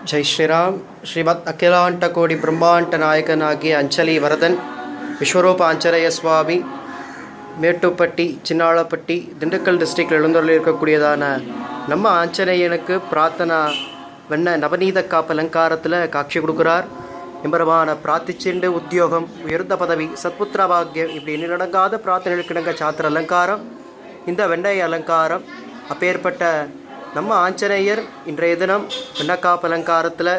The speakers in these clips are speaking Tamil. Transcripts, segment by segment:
जय श्रीराम श्रीमद अखिलांट कोटि ब्रह्मांड नायकनागिय अंचली वरदन विश्वरूप आंजनेय स्वामी மேட்டுப்பட்டி சின்னாளப்பட்டி திண்டுக்கல் டிஸ்ட்ரிக்டில் எழுந்தருளி இருக்கக்கூடியதான நம்ம ஆஞ்சநேயனுக்கு பிரார்த்தனா வெண்ண நவநீத காப்பு அலங்காரத்தில் காட்சி கொடுக்குறார். எம்பெருமான பிரார்த்திச்சுண்டு உத்தியோகம், உயர்ந்த பதவி, சத்புத்திர பாக்கியம், இப்படி எண்ணிலடங்காத பிரார்த்தனைகளுக்கிணங்க சாத்திர அலங்காரம் இந்த வெண்ணெய் அலங்காரம். அப்பேற்பட்ட நம்ம ஆஞ்சநேயர் இன்றைய தினம் வெண்ணக்காப்பு அலங்காரத்தில்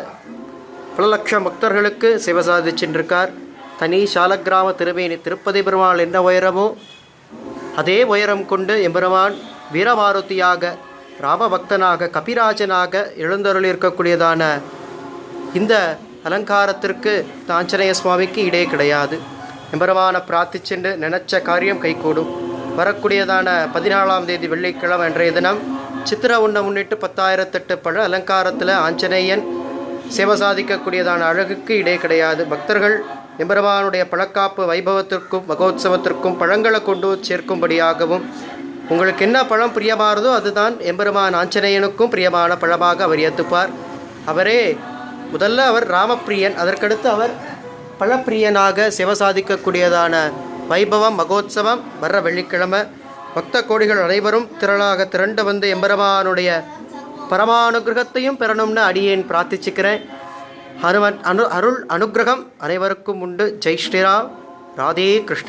பல லட்சம் பக்தர்களுக்கு சேவை சாதிச்சுருக்கார். தனி சாலக்கிராம திருமேனி திருப்பதி பெருமாள் என்ன உயரமோ அதே உயரம் கொண்டு எம்பெருமான் வீரமாருத்தியாக, ராமபக்தனாக, கபிராஜனாக எழுந்தருளி இருக்கக்கூடியதான இந்த அலங்காரத்திற்கு ஆஞ்சநேய சுவாமிக்கு இடே கிடையாது. எம்பெருமானை பிரார்த்திச்சுண்டு நினச்ச காரியம் கைகூடும். வரக்கூடியதான 14ஆம் தேதி வெள்ளிக்கிழமை அன்றைய தினம் சித்திரை ஒன்றை முன்னிட்டு 10,008 பழ அலங்காரத்தில் ஆஞ்சநேயன் சேவை சாதிக்கக்கூடியதான அழகுக்கு இடே கிடையாது. பக்தர்கள் எம்பெருமானுடைய பழக்காப்பு வைபவத்திற்கும் மகோத்சவத்திற்கும் பழங்களை கொண்டு சேர்க்கும்படியாகவும், உங்களுக்கு என்ன பழம் பிரியமானதோ அதுதான் எம்பெருமான் ஆஞ்சநேயனுக்கும் பிரியமான பழமாக அவர் ஏற்றுப்பார். அவரே முதல்ல அவர் ராமப்பிரியன், அதற்கடுத்து அவர் பழப்பிரியனாக சேவை சாதிக்கக்கூடியதான வைபவம் மகோத்சவம் வர்ற வெள்ளிக்கிழமை. பக்த கோடிகள் அனைவரும் திரளாக திரண்டு வந்து எம்பெருமானுடைய பரமானுகிரகத்தையும் பெறணும்னு அடியேன் பிரார்த்திச்சுக்கிறேன். அருள் அனுகிரகம் அனைவருக்கும் உண்டு. ஜெய் ஸ்ரீராம். ராதே கிருஷ்ணா.